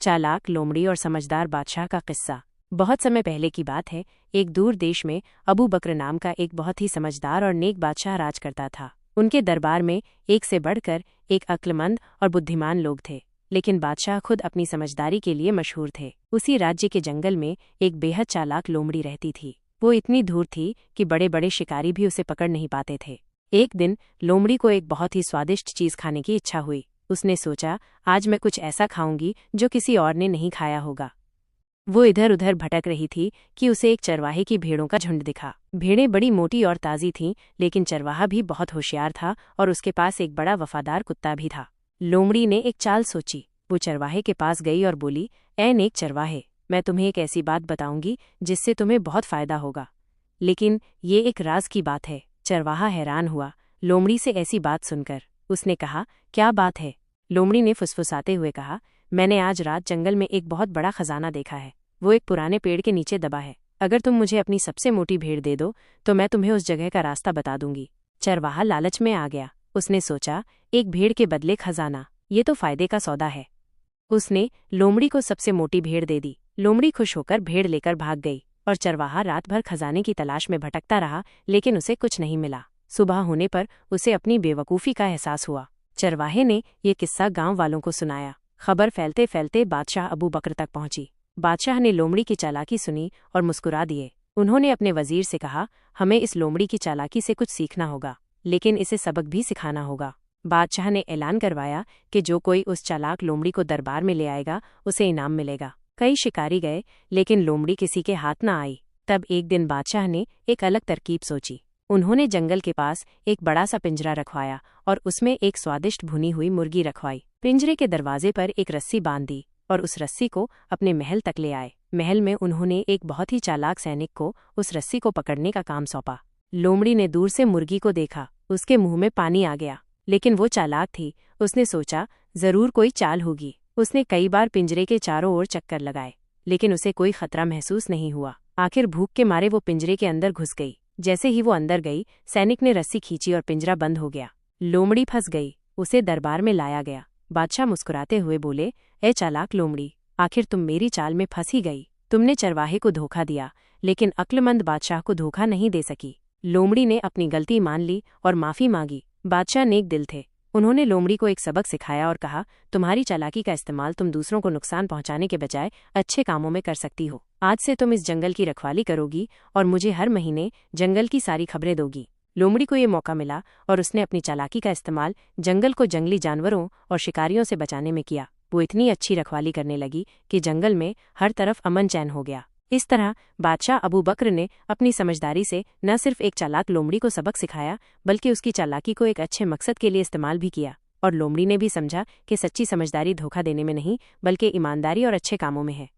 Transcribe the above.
चालाक लोमड़ी और समझदार बादशाह का किस्सा। बहुत समय पहले की बात है। एक दूर देश में अबू बकर नाम का एक बहुत ही समझदार और नेक बादशाह राज करता था। उनके दरबार में एक से बढ़कर एक अक्लमंद और बुद्धिमान लोग थे, लेकिन बादशाह खुद अपनी समझदारी के लिए मशहूर थे। उसी राज्य के जंगल में एक बेहद चालाक लोमड़ी रहती थी। वो इतनी धूर्त थी कि बड़े बड़े शिकारी भी उसे पकड़ नहीं पाते थे। एक दिन लोमड़ी को एक बहुत ही स्वादिष्ट चीज खाने की इच्छा हुई। उसने सोचा, आज मैं कुछ ऐसा खाऊंगी जो किसी और ने नहीं खाया होगा। वो इधर उधर भटक रही थी कि उसे एक चरवाहे की भेड़ों का झुंड दिखा। भेड़ें बड़ी मोटी और ताज़ी थीं, लेकिन चरवाहा भी बहुत होशियार था और उसके पास एक बड़ा वफादार कुत्ता भी था। लोमड़ी ने एक चाल सोची। वो चरवाहे के पास गई और बोली, ऐ नेक चरवाहे, मैं तुम्हें एक ऐसी बात बताऊंगी जिससे तुम्हें बहुत फायदा होगा, लेकिन ये एक राज की बात है। चरवाहा हैरान हुआ लोमड़ी से ऐसी बात सुनकर। उसने कहा, क्या बात है? लोमड़ी ने फुसफुसाते हुए कहा, मैंने आज रात जंगल में एक बहुत बड़ा खजाना देखा है। वो एक पुराने पेड़ के नीचे दबा है। अगर तुम मुझे अपनी सबसे मोटी भेड़ दे दो तो मैं तुम्हें उस जगह का रास्ता बता दूंगी। चरवाहा लालच में आ गया। उसने सोचा, एक भेड़ के बदले खजाना, ये तो फायदे का सौदा है। उसने लोमड़ी को सबसे मोटी भेड़ दे दी। लोमड़ी खुश होकर भेड़ लेकर भाग गई और चरवाहा रात भर खजाने की तलाश में भटकता रहा, लेकिन उसे कुछ नहीं मिला। सुबह होने पर उसे अपनी बेवकूफ़ी का एहसास हुआ। चरवाहे ने ये किस्सा गांव वालों को सुनाया। खबर फैलते फैलते बादशाह अबू बकर तक पहुंची। बादशाह ने लोमड़ी की चालाकी सुनी और मुस्कुरा दिए। उन्होंने अपने वजीर से कहा, हमें इस लोमड़ी की चालाकी से कुछ सीखना होगा, लेकिन इसे सबक भी सिखाना होगा। बादशाह ने ऐलान करवाया कि जो कोई उस चालाक लोमड़ी को दरबार में ले आएगा उसे इनाम मिलेगा। कई शिकारी गए, लेकिन लोमड़ी किसी के हाथ न आई। तब एक दिन बादशाह ने एक अलग तरकीब सोची। उन्होंने जंगल के पास एक बड़ा सा पिंजरा रखवाया और उसमें एक स्वादिष्ट भुनी हुई मुर्गी रखवाई। पिंजरे के दरवाजे पर एक रस्सी बांध दी और उस रस्सी को अपने महल तक ले आए। महल में उन्होंने एक बहुत ही चालाक सैनिक को उस रस्सी को पकड़ने का काम सौंपा। लोमड़ी ने दूर से मुर्गी को देखा। उसके मुंह में पानी आ गया, लेकिन वो चालाक थी। उसने सोचा, जरूर कोई चाल होगी। उसने कई बार पिंजरे के चारों ओर चक्कर लगाए, लेकिन उसे कोई खतरा महसूस नहीं हुआ। आखिर भूख के मारे वो पिंजरे के अंदर घुस गई। जैसे ही वो अंदर गई, सैनिक ने रस्सी खींची और पिंजरा बंद हो गया। लोमड़ी फंस गई। उसे दरबार में लाया गया। बादशाह मुस्कुराते हुए बोले, ए चालाक लोमड़ी, आखिर तुम मेरी चाल में फंस ही गई। तुमने चरवाहे को धोखा दिया, लेकिन अक्लमंद बादशाह को धोखा नहीं दे सकी। लोमड़ी ने अपनी गलती मान ली और माफी मांगी। बादशाह नेक दिल थे। उन्होंने लोमड़ी को एक सबक सिखाया और कहा, तुम्हारी चालाकी का इस्तेमाल तुम दूसरों को नुकसान पहुंचाने के बजाय अच्छे कामों में कर सकती हो। आज से तुम इस जंगल की रखवाली करोगी और मुझे हर महीने जंगल की सारी खबरें दोगी। लोमड़ी को ये मौका मिला और उसने अपनी चालाकी का इस्तेमाल जंगल को जंगली जानवरों और शिकारियों से बचाने में किया। वो इतनी अच्छी रखवाली करने लगी कि जंगल में हर तरफ अमन चैन हो गया। इस तरह बादशाह अबू बकर ने अपनी समझदारी से न सिर्फ एक चालाक लोमड़ी को सबक सिखाया, बल्कि उसकी चालाकी को एक अच्छे मकसद के लिए इस्तेमाल भी किया। और लोमड़ी ने भी समझा कि सच्ची समझदारी धोखा देने में नहीं, बल्कि ईमानदारी और अच्छे कामों में है।